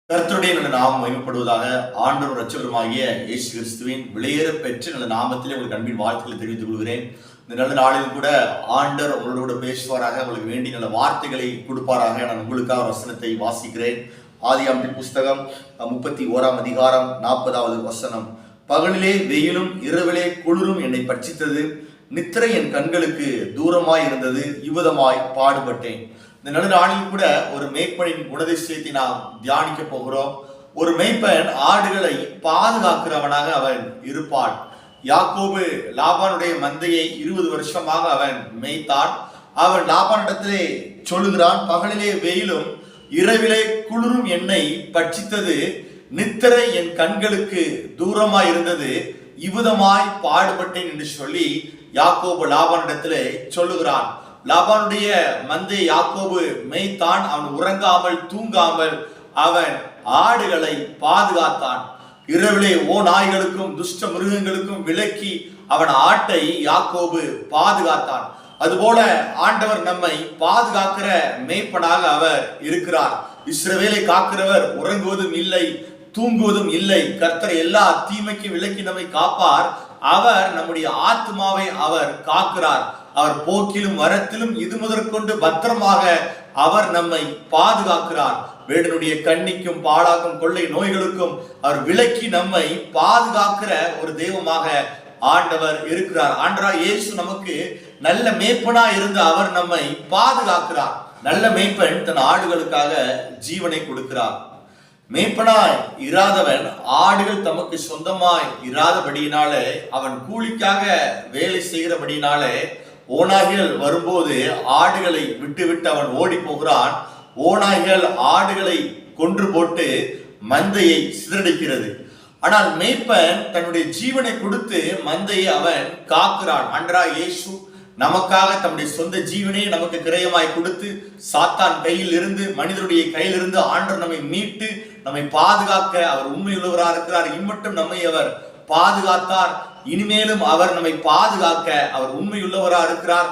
கர்த்தருடைய நல்ல நாமம் மகிமைப்படுவதாக. ஆண்டவர் இரட்சகருமாகிய இயேசு கிறிஸ்துவின் விலையேற பெற்ற நல்ல நாமத்திலே உங்களுக்கு அன்பின் வாழ்த்துக்களை தெரிவித்துக் கொள்கிறேன். இந்த நல்ல நாளிலும் கூட ஆண்டவர் உங்களோட பேசுவாராக, உங்களுக்கு வேண்டிய நல்ல வார்த்தைகளை கொடுப்பாராக. நான் உங்களுக்காக வசனத்தை வாசிக்கிறேன். ஆதியாகமத்தின் புஸ்தகம் 31ஆம் அதிகாரம் 40வது வசனம். பகலிலே வெயிலும் இரவிலே குளிரும் என்னை பட்சித்தது, நித்திரை என் கண்களுக்கு தூரமாய் இருந்தது, இவ்விதமாய் பாடுபட்டேன். இந்த நல்ல நாளில் கூட ஒரு மேய்ப்பனின் குணதிசயத்தை நாம் தியானிக்க போகிறோம். ஒரு மேய்ப்பன் ஆடுகளை பாதுகாக்கிறவனாக அவன் இருப்பான். யாக்கோபு லாபானுடைய மந்தையை 20 வருஷமாக அவன் மேய்த்தான். அவன் லாபானிடத்திலே சொல்லுகிறான், பகலிலே வெயிலும் இரவிலே குளிரும் என்னை பட்சித்தது, நித்திரை என் கண்களுக்கு தூரமாய் இருந்தது, இவ்விதமாய் பாடுபட்டேன் என்று சொல்லி யாக்கோபு லாபானிடத்திலே சொல்லுகிறான். லாபானுடைய மந்தை யாக்கோபு மேய்த்தான். அவன் உறங்காமல் தூங்காமல் அவன் ஆடுகளை பாதுகாத்தான். இரவிலே நாய்களுக்கும் துஷ்ட மிருகங்களுக்கும் விலக்கி அவன் ஆட்டை யாக்கோபு பாதுகாத்தான். அதுபோல ஆண்டவர் நம்மை பாதுகாக்கிற மேய்ப்பனாக அவர் இருக்கிறார். இஸ்ரவேலை காக்கிறவர் உறங்குவதும் இல்லை, தூங்குவதும் இல்லை. கர்த்தர் எல்லா தீமைக்கும் விலக்கி நம்மை காப்பார். அவர் நம்முடைய ஆத்மாவை அவர் காக்கிறார். அவர் போக்கிலும் வரத்திலும் இது முதற்கொண்டு பத்திரமாக அவர் நம்மை பாதுகாக்கிறார். வேடனுடைய கண்ணிக்கும் பாழாக்கும் கொள்ளை நோய்களுக்கும் அவர் விலக்கி நம்மை பாதுகாக்கிற ஒரு தெய்வமாக ஆண்டவர் இருக்கிறார். ஆண்டவராகிய இயேசு நமக்கு நல்ல மேய்ப்பனா இருந்து அவர் நம்மை பாதுகாக்கிறார். நல்ல மேய்ப்பன் தன் ஆடுகளுக்காக ஜீவனை கொடுக்கிறார். மேய்ப்பனாய் இராதவன் ஆடுகள் தமக்கு சொந்தமாய் இராதபடியினாலே, அவன் கூலிக்காக வேலை செய்கிறபடினாலே ஓநாய்கள் வரும்போது ஆடுகளை விட்டு அவன் ஓடி போகிறான். ஓநாய்கள் ஆடுகளை கொன்று போட்டு மந்தையை சிதறடிக்கிறது. ஆனால் மேய்ப்பன் தன்னுடைய ஜீவனை கொடுத்து மந்தையை அவன் காக்கிறான். ஆண்டவராகிய இயேசு நமக்காக தம்முடைய சொந்த ஜீவனை நமக்கு கிரயமாய் கொடுத்து சாத்தான் கையில் இருந்து, மனிதனுடைய கையிலிருந்து ஆண்டவர் நம்மை மீட்டு நம்மை பாதுகாக்க அவர் உண்மையுள்ளவராக இருக்கிறார். இம்மட்டும் நம்மை அவர் பாதுகாத்தார். இனிமேலும் அவர் நம்மை பாதுகாக்க அவர் உண்மையுள்ளவராக இருக்கிறார்.